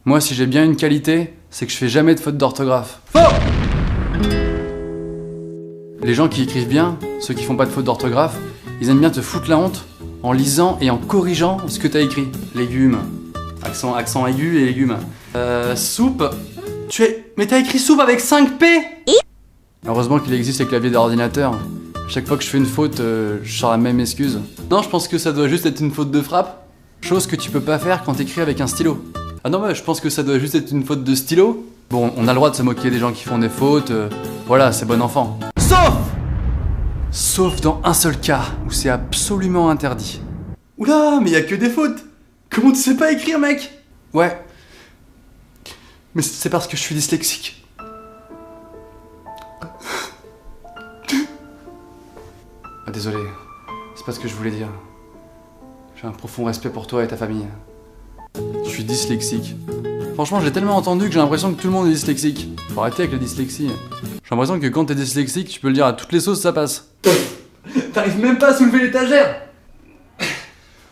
Moi, si j'ai bien une qualité, c'est que je fais jamais de faute d'orthographe. Faux! Les gens qui écrivent bien, ceux qui font pas de faute d'orthographe, ils aiment bien te foutre la honte en lisant et en corrigeant ce que t'as écrit. Légumes. Accent aigu et légumes. Soupe. Mais t'as écrit soupe avec 5 P! Heureusement qu'il existe les claviers d'ordinateur. Chaque fois que je fais une faute, je sors la même excuse. Non, je pense que ça doit juste être une faute de frappe. Chose que tu peux pas faire quand t'écris avec un stylo. Ah non, mais je pense que ça doit juste être une faute de stylo. Bon, on a le droit de se moquer des gens qui font des fautes. Voilà, c'est bon enfant. Sauf dans un seul cas, où c'est absolument interdit. Oula, mais y a que des fautes! Comment tu sais pas écrire, mec? Ouais. Mais c'est parce que je suis dyslexique. Ah, désolé, c'est pas ce que je voulais dire. J'ai un profond respect pour toi et ta famille. Je suis dyslexique. Franchement, j'ai tellement entendu que j'ai l'impression que tout le monde est dyslexique. Faut arrêter avec la dyslexie. J'ai l'impression que quand t'es dyslexique, tu peux le dire à toutes les sauces, ça passe. T'arrives même pas à soulever l'étagère.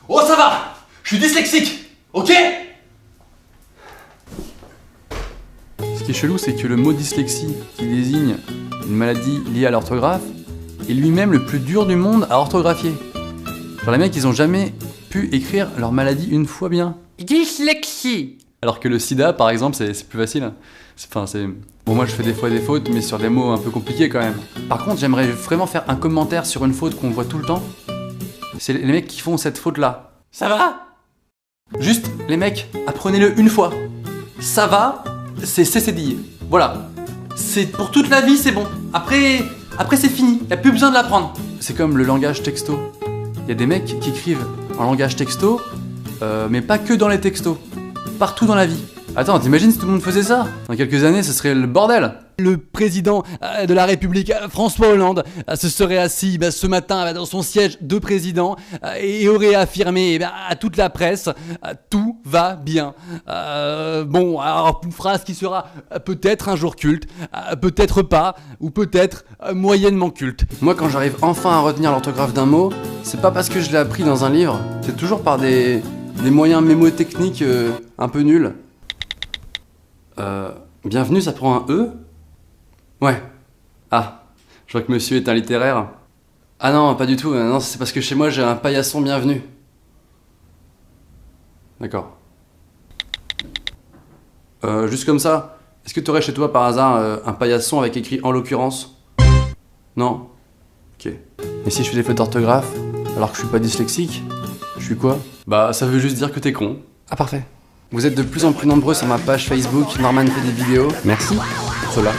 Oh, ça va! Je suis dyslexique! Ok? Ce qui est chelou, c'est que le mot dyslexie, qui désigne une maladie liée à l'orthographe, est lui-même le plus dur du monde à orthographier. Genre les mecs, ils ont jamais pu écrire leur maladie une fois bien. Dyslexie! Alors que le sida, par exemple, c'est plus facile. Bon, moi je fais des fois des fautes, mais sur des mots un peu compliqués quand même. Par contre, j'aimerais vraiment faire un commentaire sur une faute qu'on voit tout le temps. C'est les mecs qui font cette faute-là. Ça va? Juste, les mecs, apprenez-le une fois. Ça va, c'est cédille. Voilà. C'est pour toute la vie, c'est bon. Après c'est fini. Y a plus besoin de l'apprendre. C'est comme le langage texto. Il y a des mecs qui écrivent en langage texto, mais pas que dans les textos. Partout dans la vie. Attends, t'imagines si tout le monde faisait ça? Dans quelques années, ce serait le bordel. Le président de la République, François Hollande, se serait assis ce matin dans son siège de président et aurait affirmé à toute la presse tout va bien. Bon, alors une phrase qui sera peut-être un jour culte, peut-être pas, ou peut-être moyennement culte. Moi, quand j'arrive enfin à retenir l'orthographe d'un mot, c'est pas parce que je l'ai appris dans un livre, c'est toujours par des moyens mémotechniques un peu nuls. Bienvenue, ça prend un E? Ouais. Ah, je vois que monsieur est un littéraire. Ah non, pas du tout. Non, c'est parce que chez moi j'ai un paillasson bienvenu. D'accord. Juste comme ça, est-ce que tu aurais chez toi par hasard un paillasson avec écrit en l'occurrence? Non? Ok. Et si je fais des fautes d'orthographe, alors que je suis pas dyslexique, je suis quoi? Bah, ça veut juste dire que t'es con. Ah, parfait. Vous êtes de plus en plus nombreux sur ma page Facebook, Norman fait des vidéos. Merci pour cela.